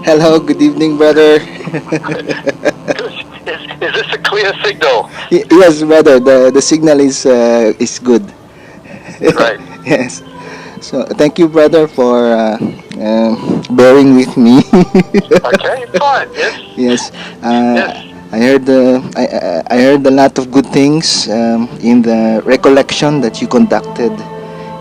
Hello, good evening, brother. Is this a clear signal? Yes, brother. The signal is good. Great. Yes. So thank you, brother, for bearing with me. Okay, fine. Yes, Yes. yes. I heard a lot of good things in the recollection that you conducted,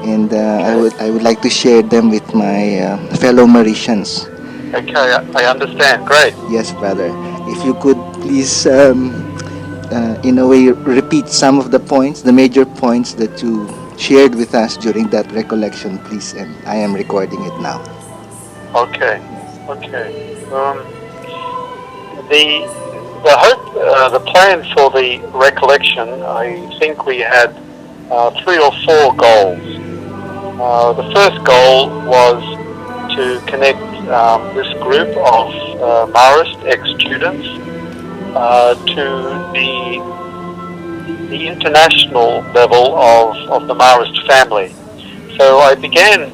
and Okay, I would like to share them with my fellow Maritians. okay. I understand. Great. Yes, brother. If you could please, in a way, repeat some of the points, the major points that you shared with us during that recollection, please. And I am recording it now. Okay, okay. Um, the the hope, the plan for the recollection. I think we had three or four goals. The first goal was to connect this group of Marist ex-students to the international level of the Marist family. So I began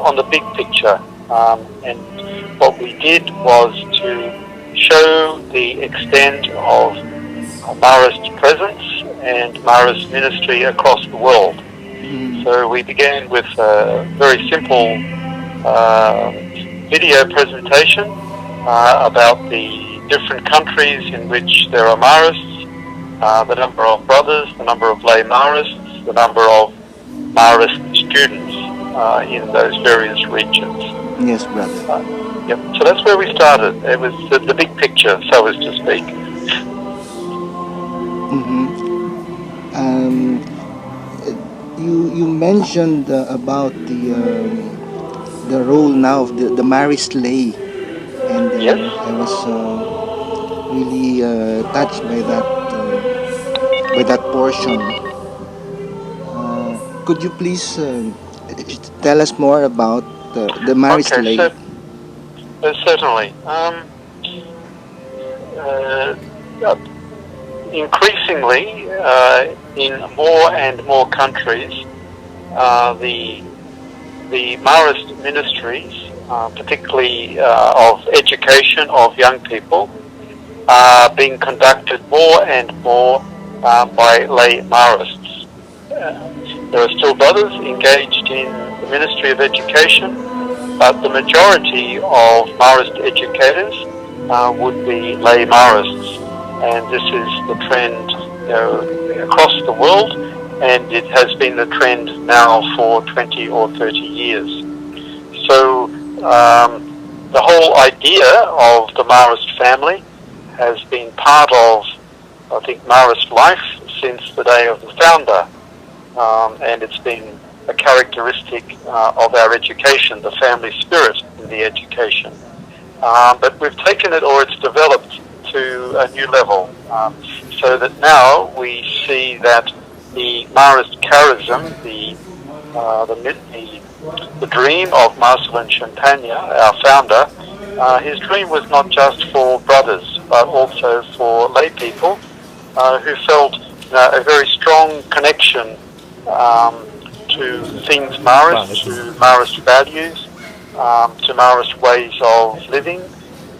on the big picture, and what we did was to show the extent of Marist presence and Marist ministry across the world. So we began with a very simple uh, video presentation about the different countries in which there are Marists, the number of brothers, the number of lay Marists, the number of Marist students in those various regions. Yes, brother. Yep. So that's where we started. It was the big picture, so as to speak. Mm-hmm. Um, you mentioned about the role now of the Marist lay, and Yes. I was really touched by that portion. Could you please tell us more about the Marist Okay. lay? So certainly. Uh, Increasingly, in more and more countries, the Marist ministries, particularly of education of young people, are being conducted more and more by lay Marists. There are still brothers engaged in the Ministry of Education, but the majority of Marist educators would be lay Marists, and this is the trend across the world, and it has been the trend now for 20 or 30 years. So the whole idea of the Marist family has been part of, I think, Marist life since the day of the founder, and it's been a characteristic of our education, the family spirit in the education. But we've taken it, or it's developed to a new level, so that now we see that the Marist charism, the dream of Marcellin Champagnat, our founder, his dream was not just for brothers, but also for lay people who felt a very strong connection to things Marist, to Marist values, to Marist ways of living,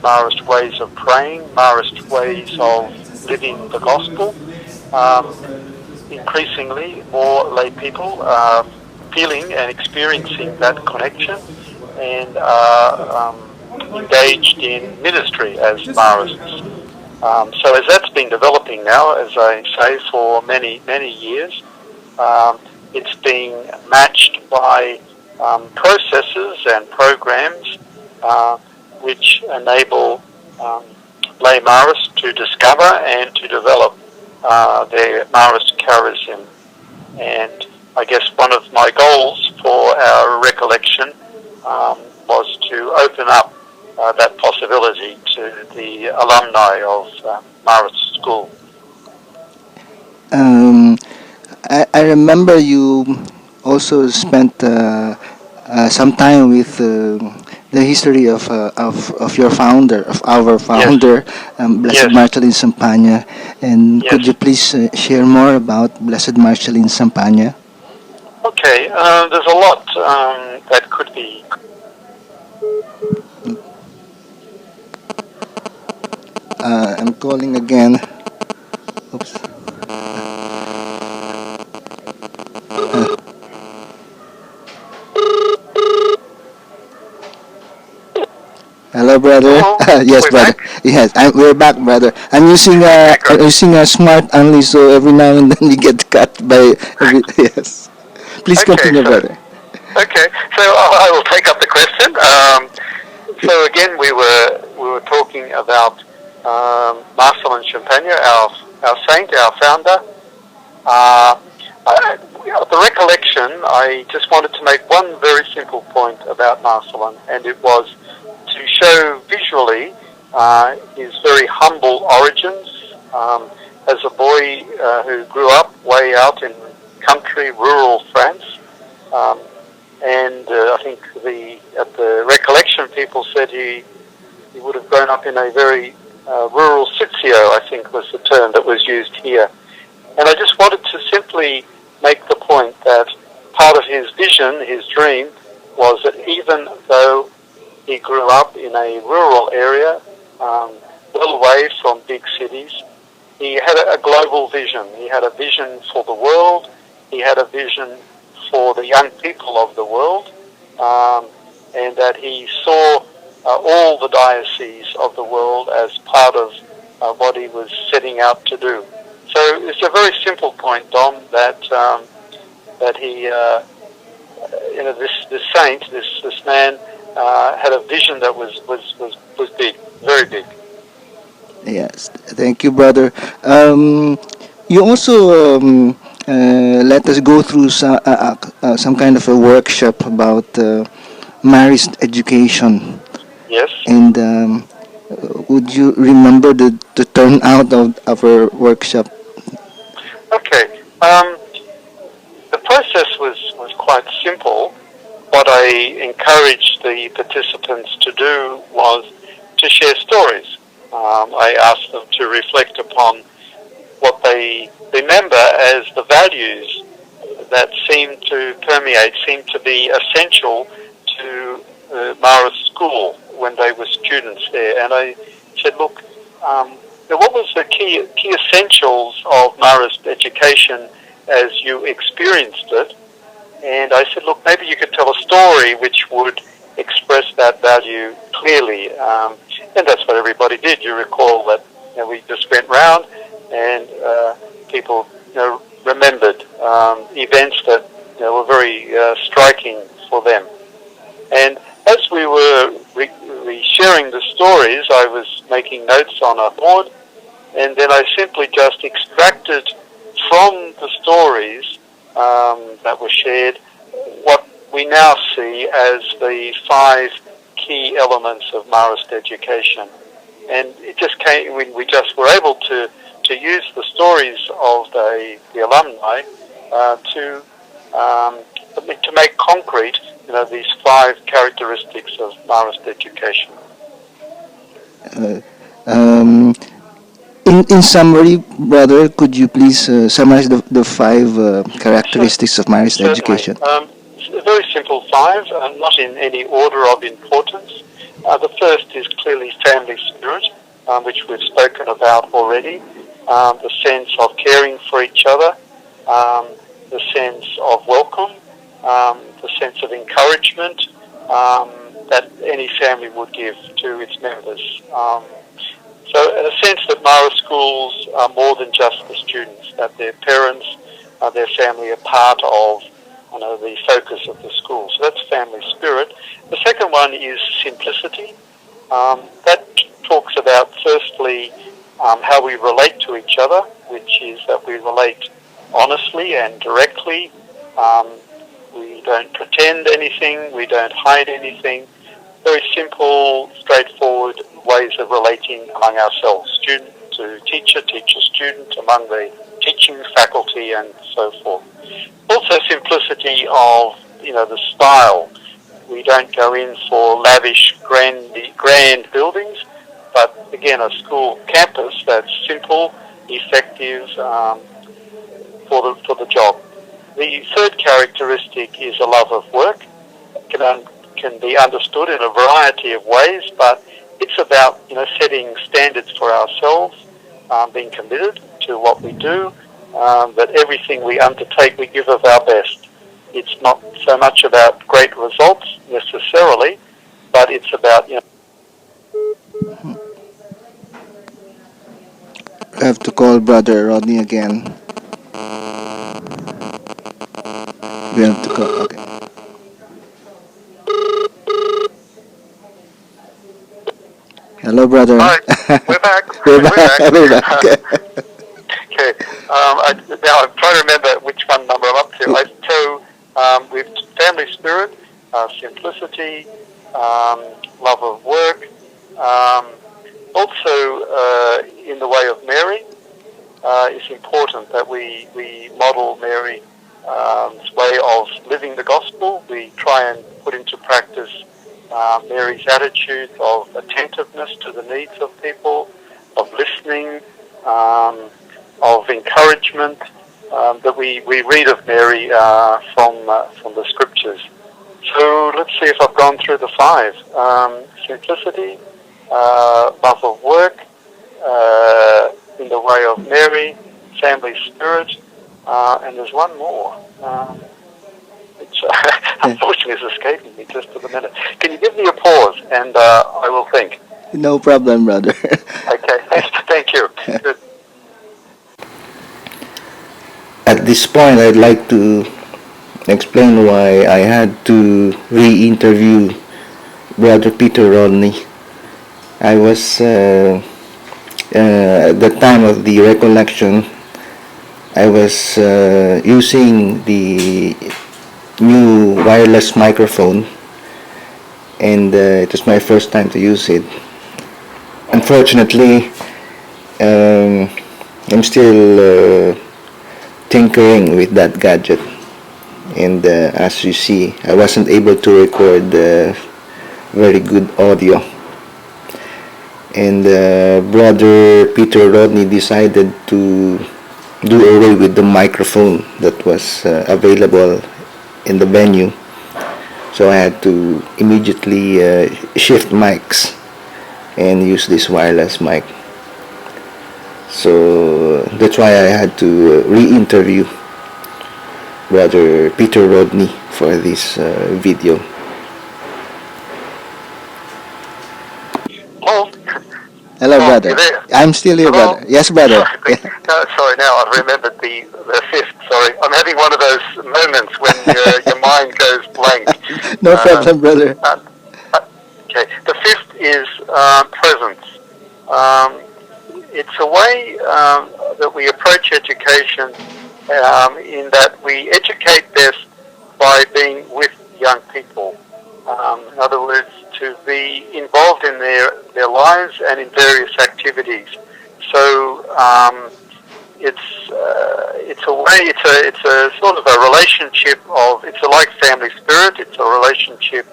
Marist ways of praying, Marist ways of living the gospel. Increasingly, more lay people are feeling and experiencing that connection and are engaged in ministry as Marists. So as that's been developing now, as I say, for many, many years, it's being matched by processes and programs which enable lay Marists to discover and to develop their Marist charism. And I guess one of my goals for our recollection was to open up that possibility to the alumni of Marist School. Um, I remember you also spent some time with the history of your founder, of our Yes, founder, Blessed yes, Marcellin Champagnat. And yes. could you please share more about Blessed Marcellin Champagnat? Okay, there's a lot that could be I'm calling again. Oops. Hello, brother. Hello, Yes, we're brother. back. Yes, we're back, brother. Okay, I'm great. using a smart only, so every now and then we get cut by every. Yes. Please Okay, continue, so brother. okay, so I will take up the question. So again, we were talking about Marcellin Champagnat, our saint, our founder. Uh, at the recollection, I just wanted to make one very simple point about Marcellin, and it was to show visually his very humble origins as a boy who grew up way out in country, rural France. Um, and I think at the recollection, people said he would have grown up in a very rural sitio, I think was the term that was used here. And I just wanted to simply make the point that part of his vision, his dream, was that even though he grew up in a rural area, well away from big cities, he had a global vision. He had a vision for the world. He had a vision for the young people of the world, and that he saw all the dioceses of the world as part of what he was setting out to do. So it's a very simple point, Dom, that he, this saint, this man, had a vision that was big, very big. Yes. Thank you, brother. You also let us go through some kind of a workshop about Marist education. Yes. And would you remember the turnout of our workshop? Okay. The process was quite simple. What I encouraged the participants to do was to share stories. I asked them to reflect upon what they remember as the values that seem to permeate, seem to be essential to Marist School when they were students there. And I said, look, what was the key essentials of Marist education as you experienced it? And I said, look, maybe you could tell a story which would express that value clearly. And that's what everybody did. You recall that we just went round and people remembered events that were very striking for them. And as we were sharing the stories, I was making notes on a board, and then I simply just extracted from the stories that were shared what we now see as the 5 key elements of Marist education. And it just came, we just were able to use the stories of the alumni to make concrete these 5 characteristics of Marist education. Uh, um, in summary, brother, could you please summarize the 5 characteristics of Marist Certainly. education? A very simple 5, not in any order of importance. The first is clearly family spirit, which we've spoken about already. The sense of caring for each other, the sense of welcome, the sense of encouragement that any family would give to its members. So in a sense that Marist schools are more than just the students, that their parents, their family are part of the focus of the school. So that's family spirit. The second one is simplicity. That talks about, firstly, how we relate to each other, which is that we relate honestly and directly. We don't pretend anything. We don't hide anything. Very simple, straightforward ways of relating among ourselves, student to teacher, teacher-student, among the teaching faculty and so forth. Also simplicity of, the style. We don't go in for lavish, grand buildings, but again, a school campus that's simple, effective for the job. The third characteristic is a love of work. Can be understood in a variety of ways, but it's about setting standards for ourselves, being committed to what we do, that everything we undertake we give of our best. It's not so much about great results necessarily, but it's about I have to call Brother Rodney again. We have to call. Okay. Hello, brother. Hi, we're back. We're We're back. back. We're back. Okay. Now I'm trying to remember which one number I'm up to. With family spirit, simplicity, love of work, also in the way of Mary. It's important that we model Mary's way of living the gospel. We try and put into practice Mary's attitude of attentiveness to the needs of people, of listening, of encouragement that we read of Mary from the scriptures. So let's see if I've gone through the 5. Simplicity, love of work, in the way of Mary, family spirit, and there's one more. Which unfortunately is escaping me just for the minute. Can you give me a pause and I will think? No problem, brother. Okay, thank you. Good. At this point, I'd like to explain why I had to re-interview Brother Peter Rodney. I was, at the time of the recollection, I was using the new wireless microphone, and it was my first time to use it. Unfortunately, I'm still tinkering with that gadget, and as you see, I wasn't able to record very good audio, and Brother Peter Rodney decided to do away with the microphone that was available in the venue, so I had to immediately shift mics and use this wireless mic. So that's why I had to re-interview Brother Peter Rodney for this video. Paul? Hello, Paul, brother. you there? I'm still here, Hello? brother. Yes, brother. Sorry, now I've remembered the 5th. Sorry, I'm having one of those moments when your mind goes blank. No problem, brother. Okay, the 5th is presence. It's a way that we approach education in that we educate best by being with young people. In other words, to be involved in their lives and in various activities. So it's a way. It's a sort of a relationship of. It's like family spirit. It's a relationship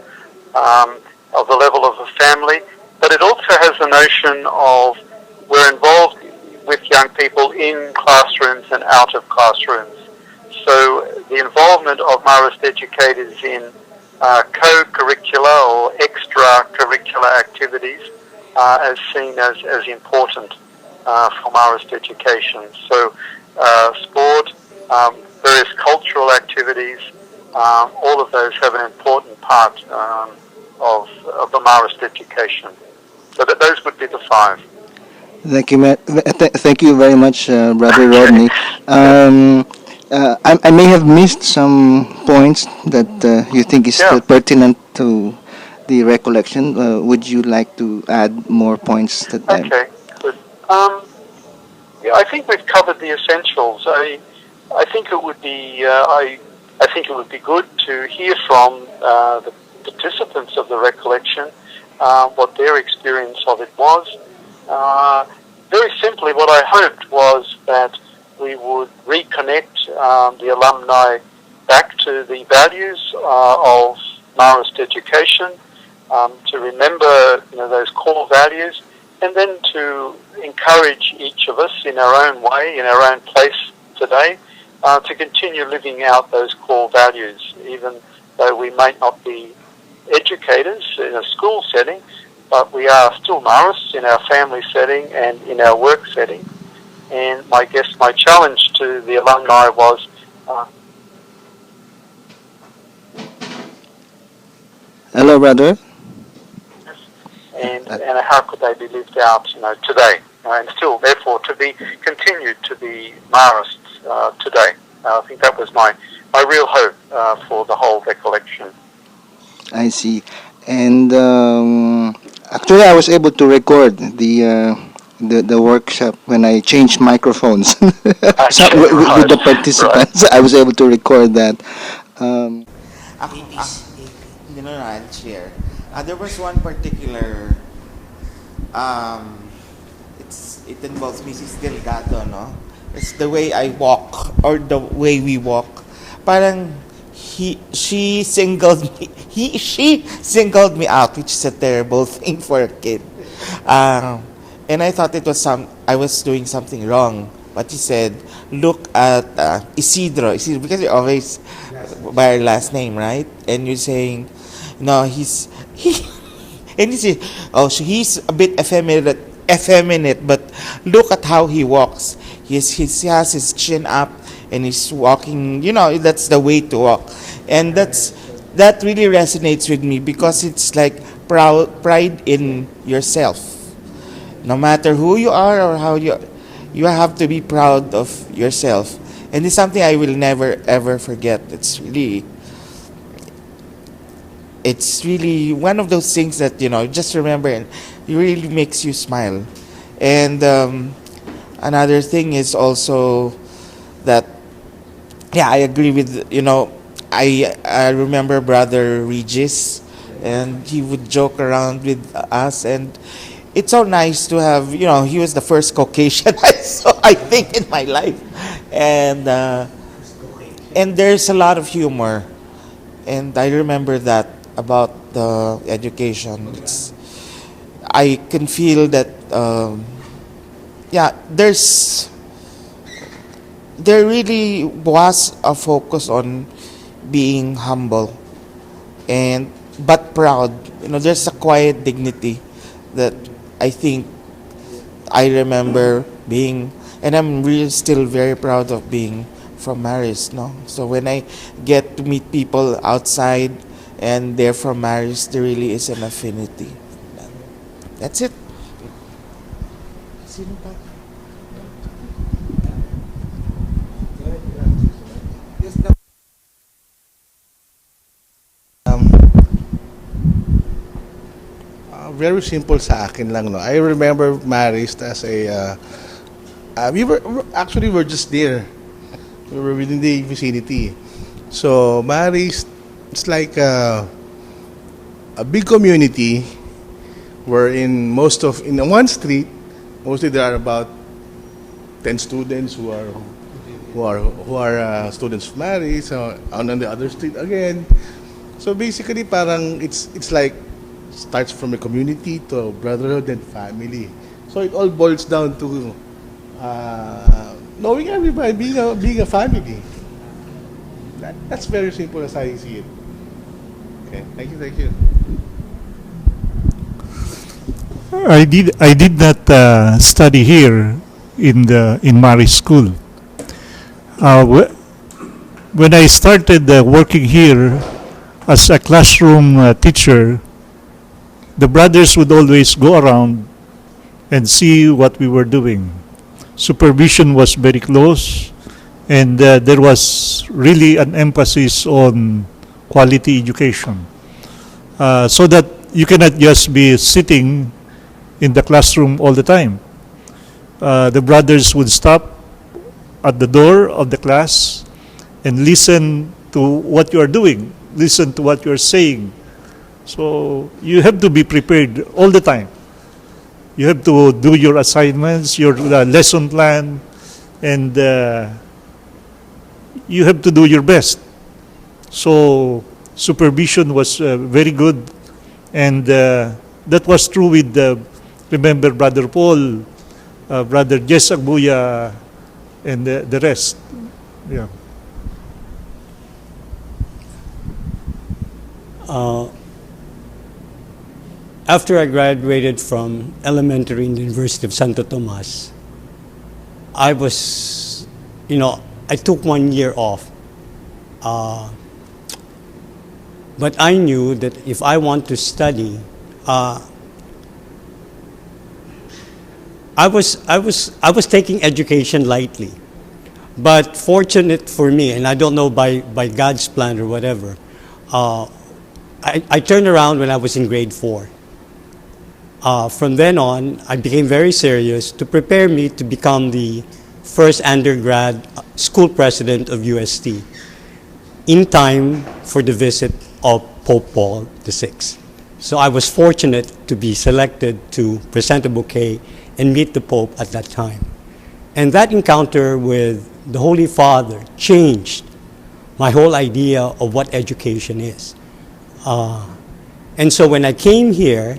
of the level of a family, but it also has the notion of we're involved with young people in classrooms and out of classrooms. So the involvement of Marist educators in co-curricular or extra-curricular activities as seen as important for Marist education. So sport, various cultural activities, all of those have an important part of the Marist education. So that those would be the 5. Thank you, thank you very much, Brother Rodney. I may have missed some points that you think is still pertinent to the recollection. Would you like to add more points to that? Okay, good. Yeah, I think we've covered the essentials. I think it would be I think it would be good to hear from the participants of the recollection what their experience of it was. Very simply, what I hoped was that we would reconnect the alumni back to the values of Marist education, to remember those core values, and then to encourage each of us in our own way, in our own place today, to continue living out those core values, even though we might not be educators in a school setting, but we are still Marists in our family setting and in our work setting. And I guess my challenge to the alumni was Hello, brother. and how could they be lived out, today, and still, therefore, to be continued to be Marists today. I think that was my real hope for the whole recollection. I see. And actually, I was able to record the workshop when I changed microphones. So, Okay, with the right. participants. I was able to record that. Um, Ako, I'll share. There was one particular, it involves Mrs. Delgado, no? It's the way I walk, or the way we walk. Parang, she singled me out, which is a terrible thing for a kid. And I thought I was doing something wrong. But she said, look at Isidro, because you're always by our last name, right? And you're saying, no, he, and you say, oh, so he's a bit effeminate, but look at how he walks. He has his chin up, and he's walking, that's the way to walk. And that really resonates with me, because it's like pride in yourself. No matter who you are or how you have to be proud of yourself. And it's something I will never ever forget. It's really one of those things that, just remember, and it really makes you smile. And another thing is also that, I agree with, I remember Brother Regis, and he would joke around with us, and it's so nice to have, he was the first Caucasian I saw, I think, in my life. And there's a lot of humor. And I remember that about the education. I can feel that, there really was a focus on being humble but proud. There's a quiet dignity that I think I remember being, and I'm really still very proud of being from Marist, no? So when I get to meet people outside and they're from Marist, there really is an affinity. That's it. Sino pa? Very simple sa akin lang, no. I remember Marist as we're just there. We were within the vicinity. So Marist, it's like a big community where in one street, mostly there are about 10 students who are students of Marist. So on the other street again. So basically, parang it's like starts from a community to brotherhood and family. So it all boils down to knowing everybody, being a family. That's very simple as I see it. Okay, thank you. I did not study here in Marist School. When I started working here as a classroom teacher, the brothers would always go around and see what we were doing. Supervision was very close, and there was really an emphasis on quality education. So that you cannot just be sitting in the classroom all the time. The brothers would stop at the door of the class and listen to what you are doing, listen to what you are saying. So you have to be prepared all the time. You have to do your assignments, your lesson plan, and you have to do your best. So supervision was very good, and that was true with, remember, Brother Paul, Brother Jess Agbuya, and the rest. Yeah. after I graduated from elementary in the University of Santo Tomas, I was, I took 1 year off. But I knew that if I want to study, I was taking education lightly. But fortunate for me, and I don't know by God's plan or whatever, I turned around when I was in grade 4. From then on, I became very serious to prepare me to become the first undergrad school president of UST in time for the visit of Pope Paul VI. So I was fortunate to be selected to present a bouquet and meet the Pope at that time. And that encounter with the Holy Father changed my whole idea of what education is. And so when I came here,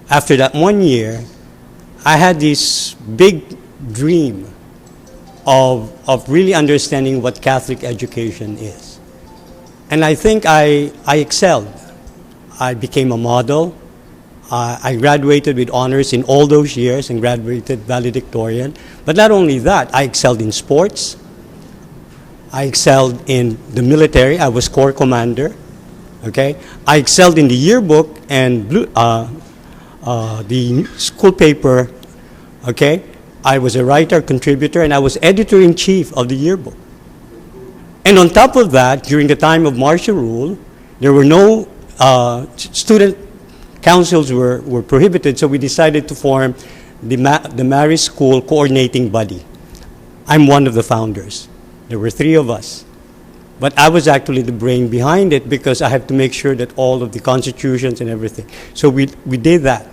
after that 1 year, I had this big dream of really understanding what Catholic education is. And I think I excelled. I became a model. I graduated with honors in all those years and graduated valedictorian. But not only that, I excelled in sports. I excelled in the military. I was corps commander. Okay, I excelled in the yearbook and the school paper. Okay, I was a writer, contributor, and I was editor-in-chief of the yearbook. And on top of that, during the time of martial rule, there were no student councils were prohibited, so we decided to form the Marist School Coordinating Body. I'm one of the founders. There were 3 of us. But I was actually the brain behind it because I have to make sure that all of the constitutions and everything. So we did that.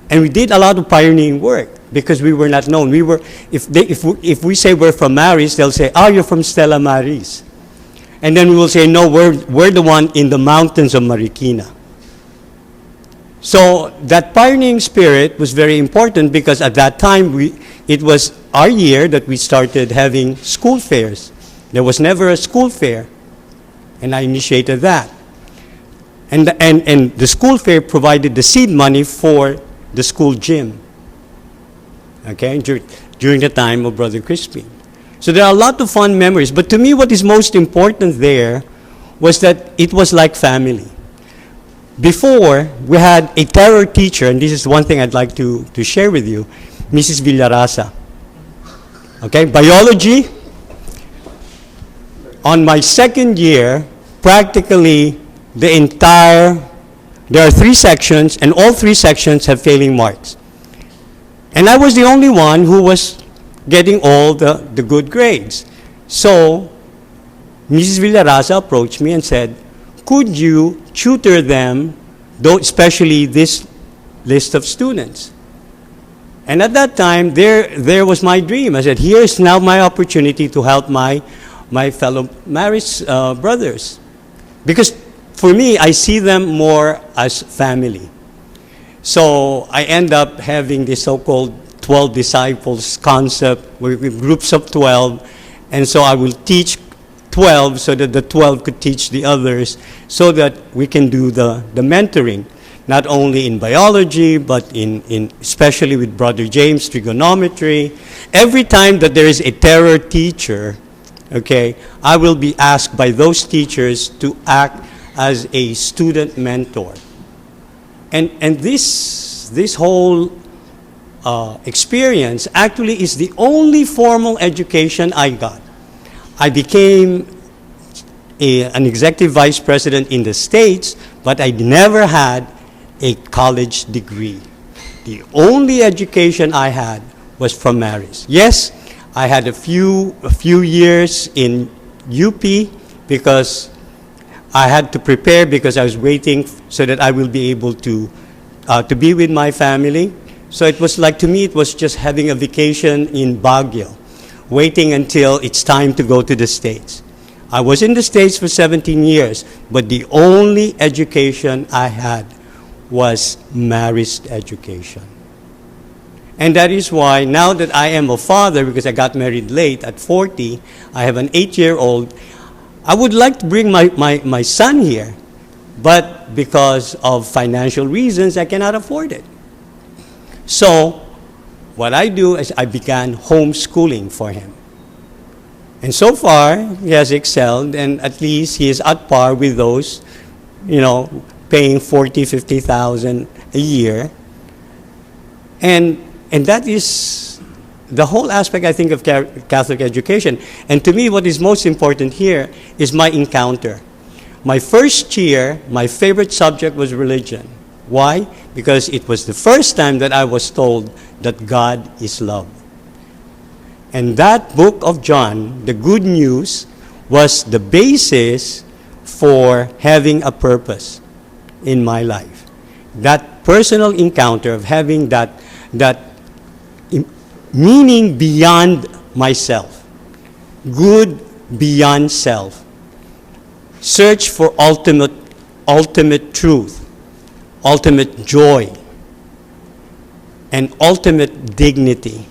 And we did a lot of pioneering work because we were not known. If we say we're from Marist, they'll say, "Oh, you're from Stella Maris." And then we will say, "No, we're the one in the mountains of Marikina." So that pioneering spirit was very important because at that time, it was our year that we started having school fairs. There was never a school fair, and I initiated that. And the school fair provided the seed money for the school gym, okay, during the time of Brother Crispin. So there are a lot of fun memories, but to me what is most important there was that it was like family. Before, we had a terror teacher, and this is one thing I'd like to share with you, Mrs. Villarasa. Okay, biology. On my second year, practically there are 3 sections, and all 3 sections have failing marks. And I was the only one who was getting all the good grades. So, Mrs. Villarasa approached me and said, "Could you tutor them, especially this list of students?" And at that time, there was my dream. I said, here's now my opportunity to help my fellow Marist brothers. Because for me, I see them more as family. So I end up having this so-called 12 disciples concept with groups of 12. And so I will teach 12 so that the 12 could teach the others so that we can do the mentoring, not only in biology, but especially with Brother James, trigonometry. Every time that there is a terror teacher, okay, I will be asked by those teachers to act as a student mentor. And this whole experience actually is the only formal education I got. I became an executive vice president in the States, but I never had a college degree. The only education I had was from Marist. Yes, I had a few years in UP because I had to prepare because I was waiting so that I will be able to be with my family. So it was like, to me, it was just having a vacation in Baguio, waiting until it's time to go to the States. I was in the States for 17 years, but the only education I had was Marist education. And that is why now that I am a father, because I got married late at 40, I have an 8-year-old, I would like to bring my son here but because of financial reasons, I cannot afford it. So, what I do is I began homeschooling for him. And so far, he has excelled, and at least he is at par with those, paying 40, 50,000 a year. And that is the whole aspect, I think, of Catholic education. And to me, what is most important here is my encounter. My first year, my favorite subject was religion. Why? Because it was the first time that I was told that God is love. And that book of John, the good news, was the basis for having a purpose in my life. That personal encounter of having that meaning beyond myself, good beyond self, search for ultimate truth, ultimate joy, and ultimate dignity.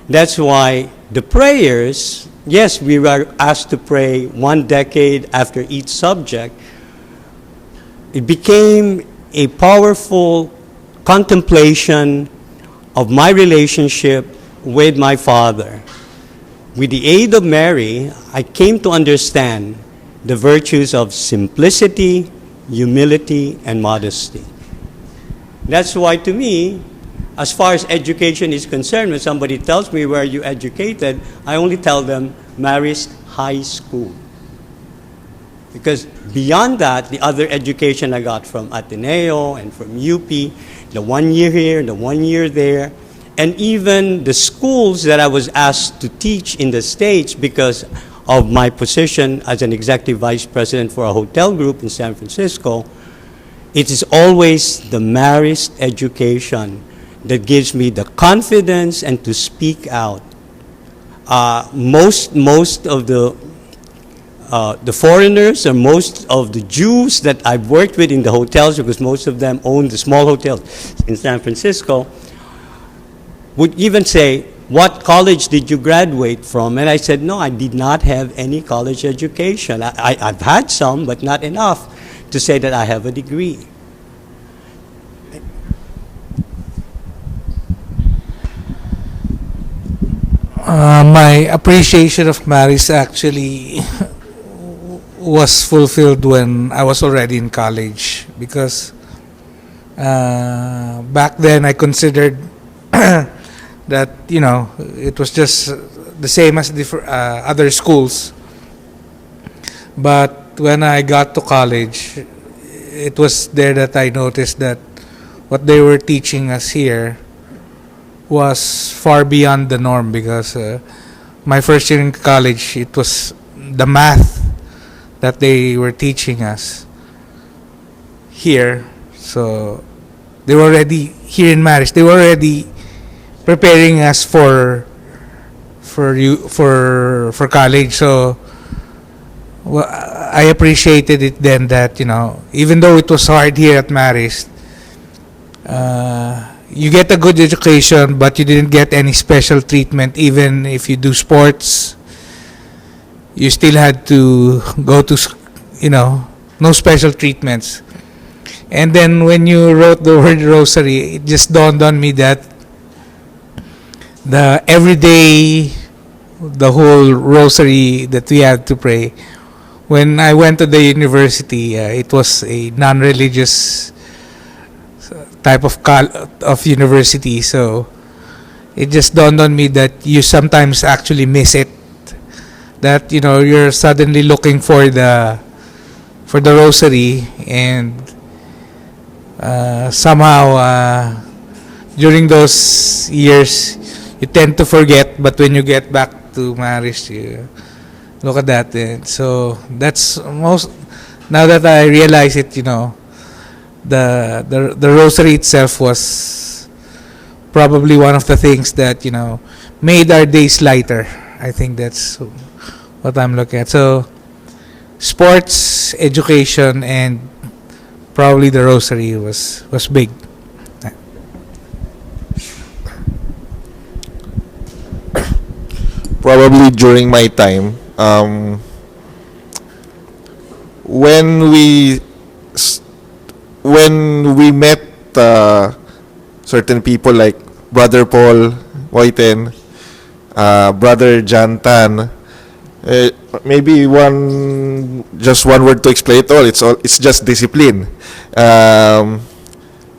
That's why the prayers, yes, we were asked to pray 1 decade after each subject. It became a powerful contemplation of my relationship with my Father. With the aid of Mary, I came to understand the virtues of simplicity, humility, and modesty. That's why, to me, as far as education is concerned, when somebody tells me, where are you educated, I only tell them, Marist High School. Because beyond that, the other education I got from Ateneo and from UP, the 1 year here, the 1 year there, and even the schools that I was asked to teach in the States because of my position as an executive vice president for a hotel group in San Francisco, it is always the Marist education that gives me the confidence and to speak out. Most of the foreigners or most of the Jews that I've worked with in the hotels, because most of them own the small hotels in San Francisco, would even say, what college did you graduate from? And I said, no, I did not have any college education. I've had some, but not enough to say that I have a degree. My appreciation of Marist actually was fulfilled when I was already in college, because back then I considered that it was just the same as other schools. But when I got to college, it was there that I noticed that what they were teaching us here was far beyond the norm, because my first year in college, it was the math that they were teaching us here. So they were already here in Marist. They were already preparing us for college. So I appreciated it then that even though it was hard here at Marist, you get a good education, but you didn't get any special treatment. Even if you do sports, you still had to go to, no special treatments. And then when you wrote the word rosary, it just dawned on me that the everyday, the whole rosary that we had to pray. When I went to the university, it was a non-religious type of university, so it just dawned on me that you sometimes actually miss it. That you're suddenly looking for the rosary, and somehow during those years you tend to forget. But when you get back to Marist, you look at that, and so that's most. Now that I realize it, the rosary itself was probably one of the things that made our days lighter. I think that's what I'm looking at. So sports, education, and probably the rosary was big. Probably during my time, when we when we met certain people like Brother Paul Whiten, Brother John Tan, maybe just one word to explain it all. It's just discipline.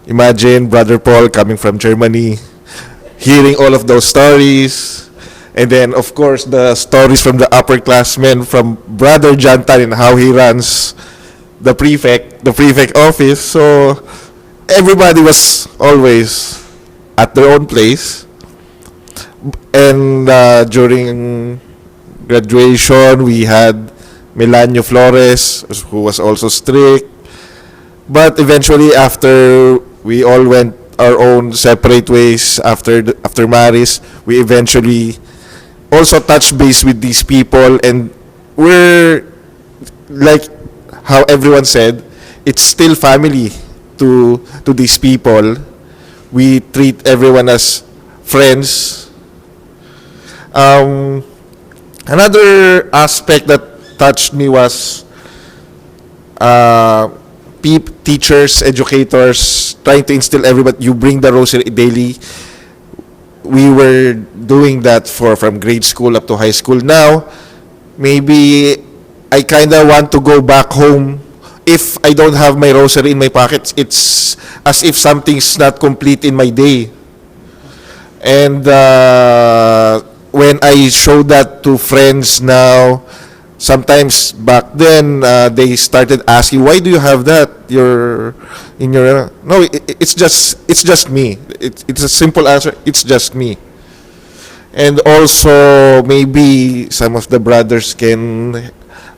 Imagine Brother Paul coming from Germany, hearing all of those stories, and then of course the stories from the upperclassmen from Brother John Tan and how he runs the prefect office. So everybody was always at their own place, and during graduation we had Melanio Flores, who was also strict, but eventually after we all went our own separate ways after Marist, we eventually also touched base with these people, and we're like how everyone said, it's still family to these people. We treat everyone as friends. Another aspect that touched me was teachers, educators trying to instill everybody. You bring the rosary daily. We were doing that from grade school up to high school. Now, maybe I kind of want to go back home. If I don't have my rosary in my pockets, it's as if something's not complete in my day. And when I show that to friends now, sometimes back then they started asking, "Why do you have that? No, it's just me. It's a simple answer. It's just me." And also maybe some of the brothers can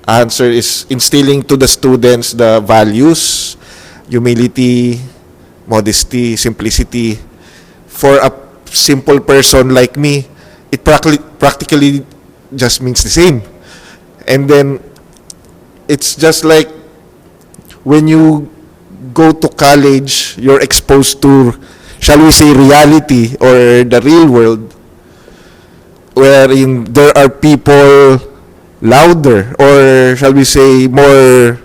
answer is instilling to the students the values, humility, modesty, simplicity. For a simple person like me, it practically just means the same. And then it's just like when you go to college, you're exposed to, shall we say, reality or the real world, wherein there are people louder or shall we say more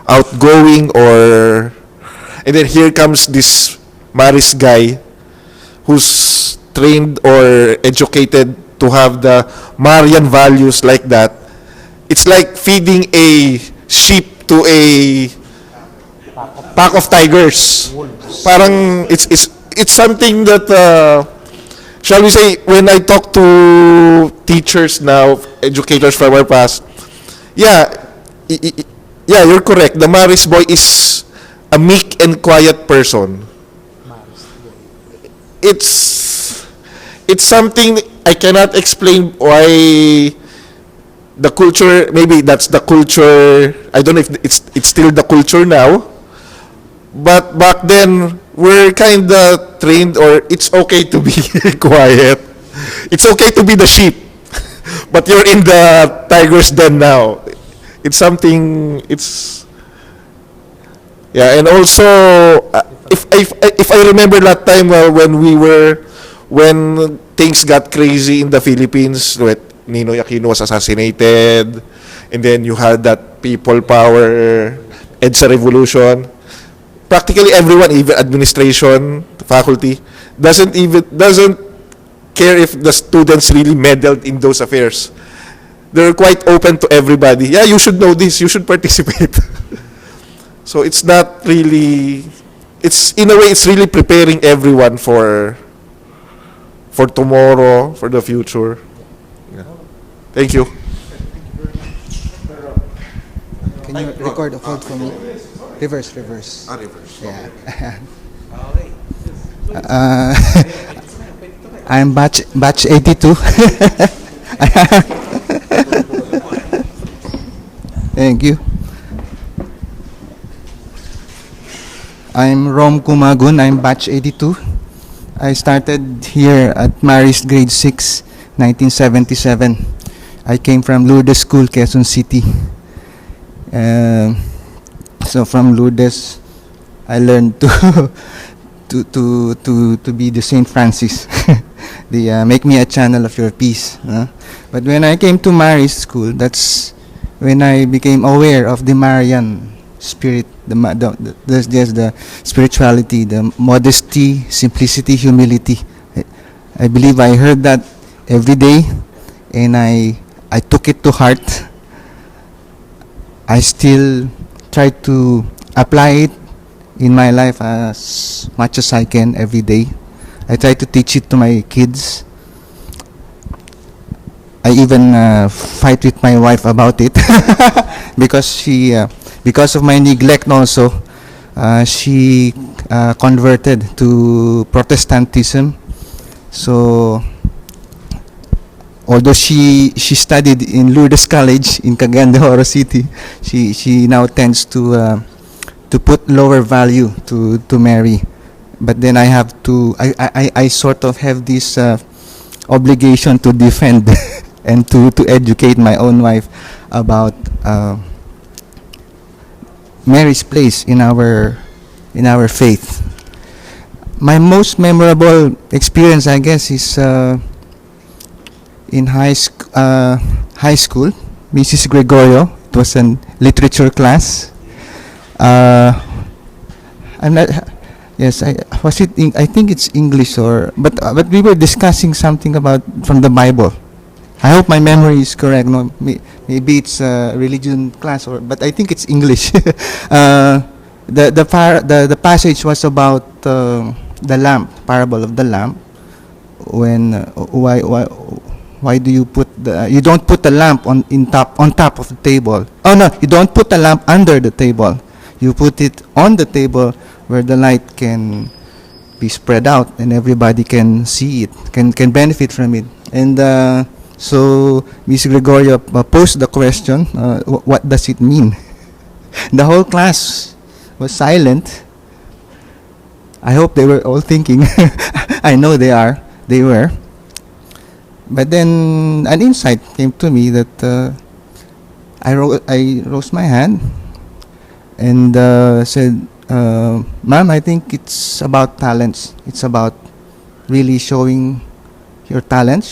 outgoing, and then here comes this Marist guy who's trained or educated to have the Marian values like that. It's like feeding a sheep to a pack of tigers. Parang it's something that shall we say, when I talk to teachers now, educators from our past, yeah, you're correct. The Marist boy is a meek and quiet person. It's something I cannot explain why the culture, maybe that's the culture. I don't know if it's still the culture now, but back then we're kind of trained, or it's okay to be quiet. It's okay to be the sheep, but you're in the tiger's den now. It's something. Yeah, and also if I remember that time when things got crazy in the Philippines, when Ninoy Aquino was assassinated, and then you had that people power, EDSA revolution. Practically everyone, even administration, faculty, doesn't care if the students really meddled in those affairs. They're quite open to everybody. Yeah, you should know this. You should participate. So it's not really. It's in a way, it's really preparing everyone for tomorrow, for the future. Yeah. Thank you. Can you record a hold for me? Reverse. Reverse. Yeah. I'm batch 82. Thank you. I'm Rom Cumagun. I'm batch 82. I started here at Marist grade 6, 1977. I came from Lourdes School, Quezon City. So from Lourdes, I learned to be the Saint Francis. Make me a channel of your peace. But when I came to Marist School, that's when I became aware of the Marian spirit, there's the spirituality, the modesty, simplicity, humility. I believe I heard that every day, and I took it to heart. I still try to apply it in my life as much as I can every day. I try to teach it to my kids. I even fight with my wife about it because because of my neglect also, she converted to Protestantism. So although she studied in Lourdes College in Cagayan de Oro City, she now tends to put lower value to Mary. But then I have to I sort of have this obligation to defend and to educate my own wife about Mary's place in our faith. My most memorable experience, I guess, is in high school. Mrs. Gregorio. It was a literature class. I'm not. Yes, I think it's English but we were discussing something about from the Bible. I hope my memory is correct. No, maybe it's a religion class but I think it's English. The passage was about the lamp, parable of the lamp. When why do you put you don't put the lamp on top of the table? Oh no, you don't put the lamp under the table. You put it on the table where the light can be spread out and everybody can see it, can benefit from it. And so Miss Gregorio posed the question, what does it mean? The whole class was silent. I hope they were all thinking. I know they were. But then an insight came to me that I rose my hand and said, Ma'am, I think it's about talents. It's about really showing your talent,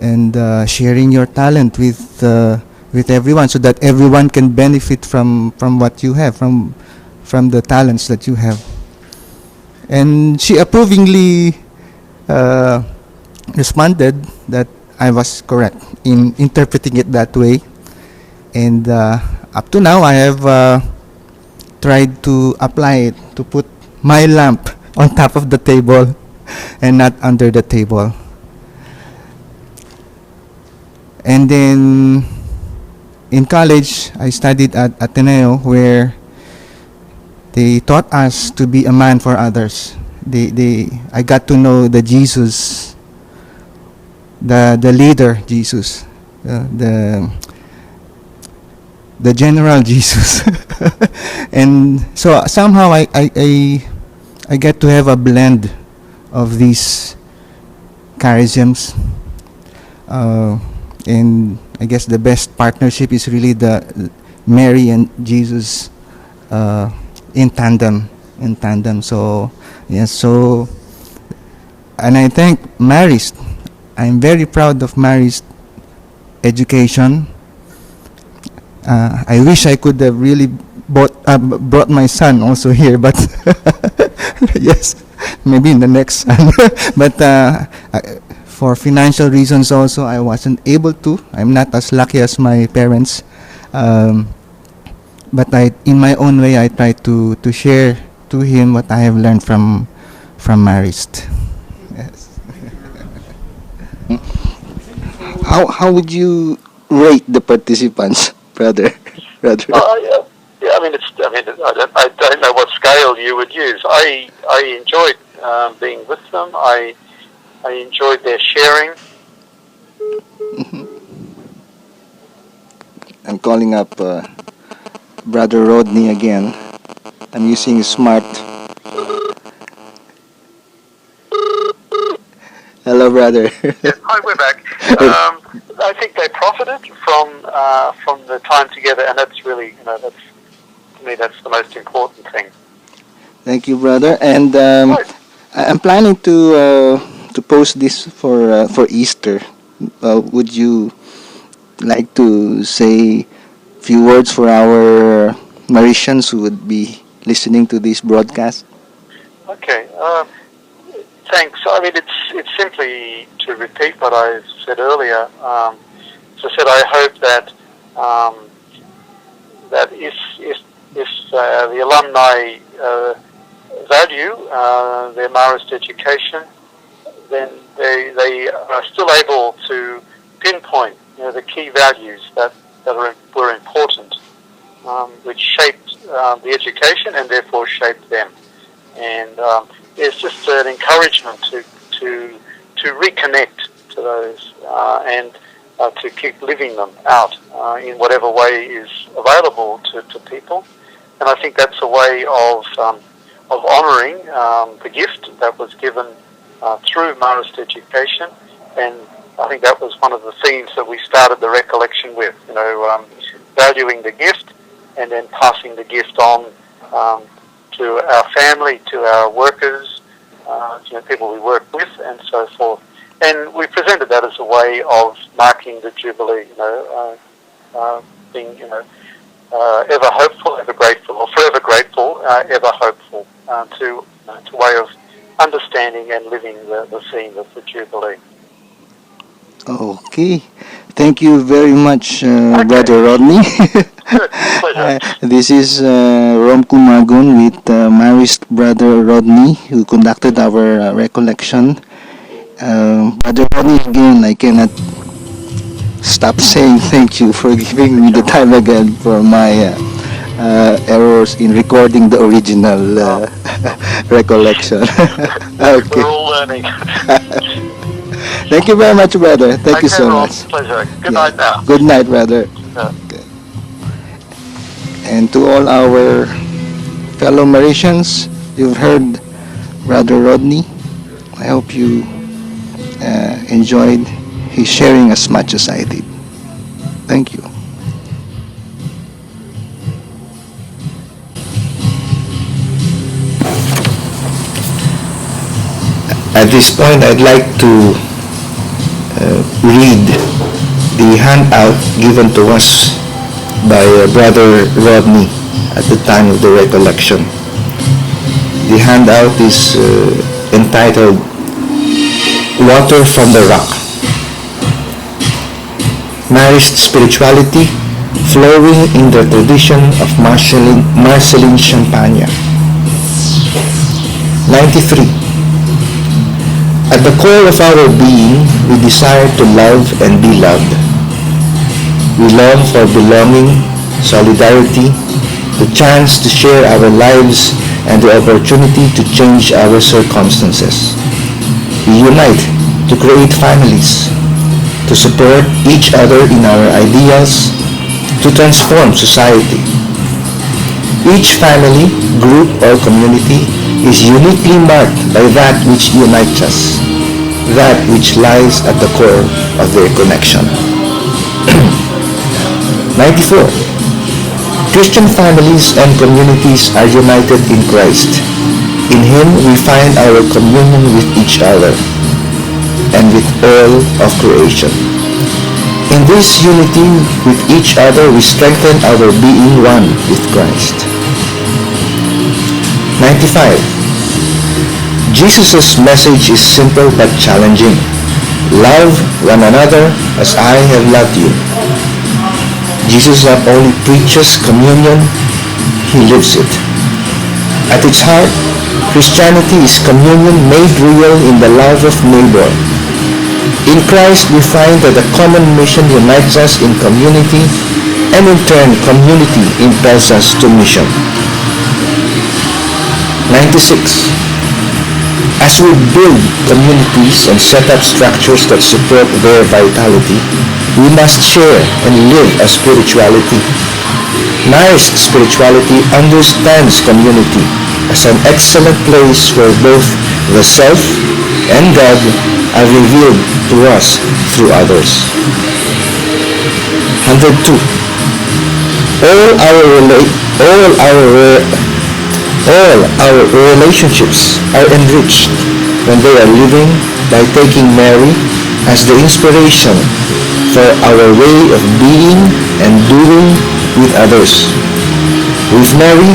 and sharing your talent with everyone, so that everyone can benefit from what you have, from the talents that you have. And she approvingly responded that I was correct in interpreting it that way. And up to now, I have tried to apply it, to put my lamp on top of the table and not under the table. And then in college, I studied at Ateneo, where they taught us to be a man for others. I got to know the Jesus, the leader Jesus, the general Jesus. And so somehow I get to have a blend of these charisms. And I guess the best partnership is really the Mary and Jesus in tandem. So yes, so, and I thank Marist. I'm very proud of Marist education. I wish I could have really brought my son also here, but yes, maybe in the next son. But for financial reasons also, I wasn't able to. I'm not as lucky as my parents. But in my own way, I try to share to him what I have learned from Marist. Yes. How would you rate the participants, brother? Yeah, I don't know what scale you would use. I enjoyed being with them. I enjoyed their sharing. I'm calling up Brother Rodney again. I'm using smart. Hello, brother. Yes, hi, we're back. I think they profited from the time together, and that's really, that's, to me, that's the most important thing. Thank you, brother. And I'm planning to post this for Easter. Would you like to say few words for our Maritians who would be listening to this broadcast? Okay. Thanks. I mean, it's simply to repeat what I said earlier. As I said, I hope that that if the alumni value their Marist education, then they are still able to pinpoint the key values that were important, which shaped the education and therefore shaped them. And it's just an encouragement to reconnect to those and to keep living them out in whatever way is available to people. And I think that's a way of honouring the gift that was given through Marist education. And I think that was one of the themes that we started the recollection with, valuing the gift and then passing the gift on to our family, to our workers, people we work with, and so forth. And we presented that as a way of marking the Jubilee, being, ever hopeful, ever grateful, or forever grateful, ever hopeful, to a way of understanding and living the theme of the Jubilee. Okay. Thank you very much, Brother Rodney. Good, pleasure. This is Rom Cumagun with Marist Brother Rodney, who conducted our recollection. Brother Rodney, again, I cannot stop saying thank you for giving me the time again for my errors in recording the original recollection. Okay. We're all learning. Thank you very much, brother. Thank you so Ron, much. Pleasure. Good night now. Good night, brother. Yeah. Okay. And to all our fellow Maritians, you've heard Brother Rodney. I hope you enjoyed his sharing as much as I did. Thank you. At this point, I'd like to read the handout given to us by Brother Rodney at the time of the recollection. The handout is entitled Water from the Rock. Marist Spirituality, flowing in the tradition of Marcellin Champagnat. 93. At the core of our being, we desire to love and be loved. We long for belonging, solidarity, the chance to share our lives, and the opportunity to change our circumstances. We unite to create families, to support each other in our ideals, to transform society. Each family, group, or community is uniquely marked by that which unites us, that which lies at the core of their connection. 94. Christian families and communities are united in Christ. In Him we find our communion with each other and with all of creation. In this unity with each other, we strengthen our being one with Christ. 95. Jesus' message is simple but challenging. Love one another as I have loved you. Jesus not only preaches communion, He lives it. At its heart, Christianity is communion made real in the love of neighbor. In Christ, we find that the common mission unites us in community, and in turn, community impels us to mission. 96. As we build communities and set up structures that support their vitality, we must share and live a spirituality. Marist spirituality understands community as an excellent place where both the self and God are revealed to us through others. 102. All our relationships are enriched when they are living by taking Mary as the inspiration for our way of being and doing with others. With Mary,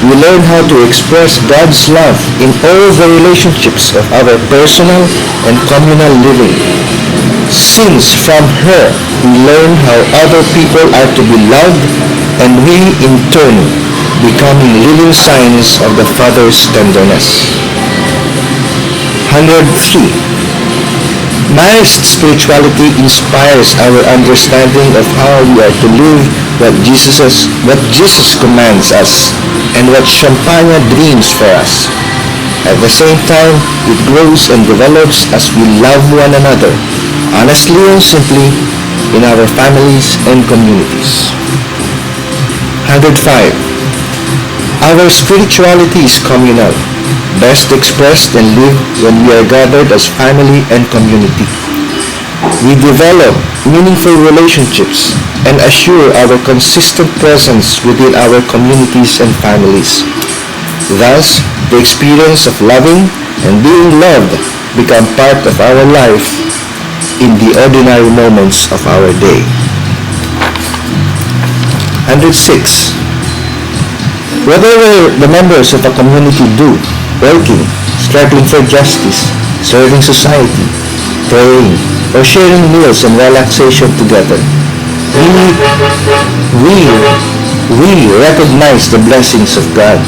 we learn how to express God's love in all the relationships of our personal and communal living. Since from her we learn how other people are to be loved, and we in turn becoming living signs of the Father's tenderness. 103. Marist spirituality inspires our understanding of how we are to live what Jesus commands us and what Champagnat dreams for us. At the same time, it grows and develops as we love one another, honestly and simply, in our families and communities. 105. Our spirituality is communal, best expressed and lived when we are gathered as family and community. We develop meaningful relationships and assure our consistent presence within our communities and families. Thus, the experience of loving and being loved become part of our life in the ordinary moments of our day. 106. Whatever the members of a community do, working, struggling for justice, serving society, praying, or sharing meals and relaxation together, we recognize the blessings of God.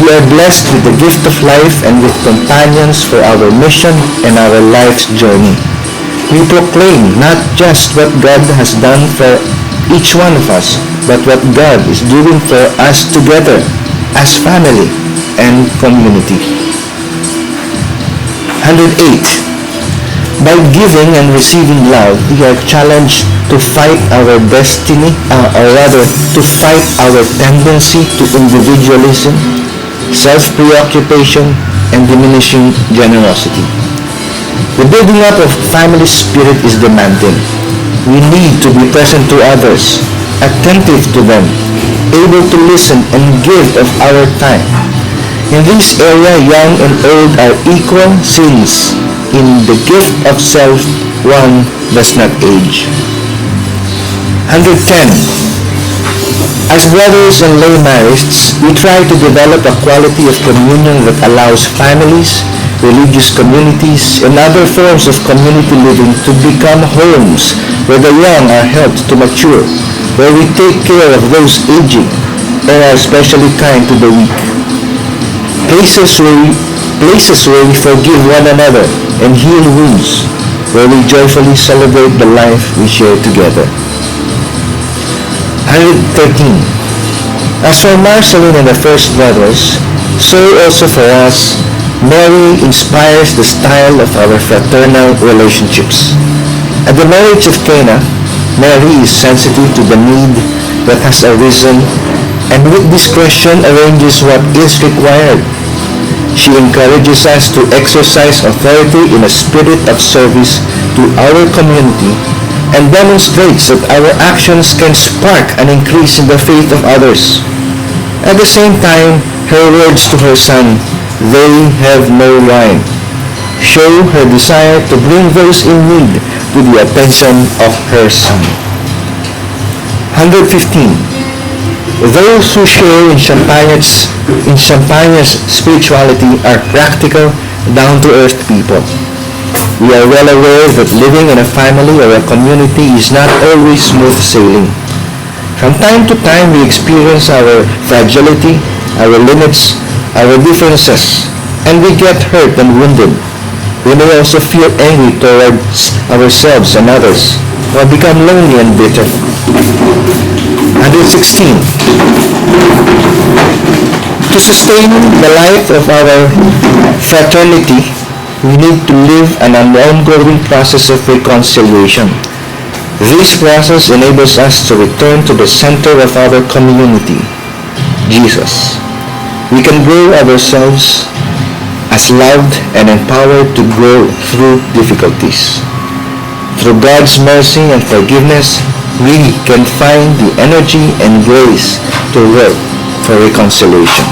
We are blessed with the gift of life and with companions for our mission and our life's journey. We proclaim not just what God has done for each one of us, but what God is doing for us together as family and community. 108. By giving and receiving love, we are challenged to fight our destiny, or rather, to fight our tendency to individualism, self-preoccupation, and diminishing generosity. The building up of family spirit is demanding. We need to be present to others, attentive to them, able to listen and give of our time. In this area, young and old are equal, since in the gift of self, one does not age. 110. As brothers and lay Marists, we try to develop a quality of communion that allows families, religious communities, and other forms of community living to become homes where the young are helped to mature, where we take care of those aging and are especially kind to the weak. Places where we forgive one another and heal wounds, where we joyfully celebrate the life we share together. 113. As for Marcellin and the First Brothers, so also for us, Mary inspires the style of our fraternal relationships. At the marriage of Cana, Mary is sensitive to the need that has arisen and with discretion arranges what is required. She encourages us to exercise authority in a spirit of service to our community and demonstrates that our actions can spark an increase in the faith of others. At the same time, her words to her son, "They have no wine," show her desire to bring those in need to the attention of her son. 115. Those who share in Champagnat's spirituality are practical, down-to-earth people. We are well aware that living in a family or a community is not always smooth sailing. From time to time, we experience our fragility, our limits, our differences, and we get hurt and wounded. We may also feel angry towards ourselves and others, or become lonely and bitter. 116. To sustain the life of our fraternity, we need to live an ongoing process of reconciliation. This process enables us to return to the center of our community, Jesus. We can grow ourselves as loved and empowered to grow through difficulties. Through God's mercy and forgiveness, we can find the energy and grace to work for reconciliation.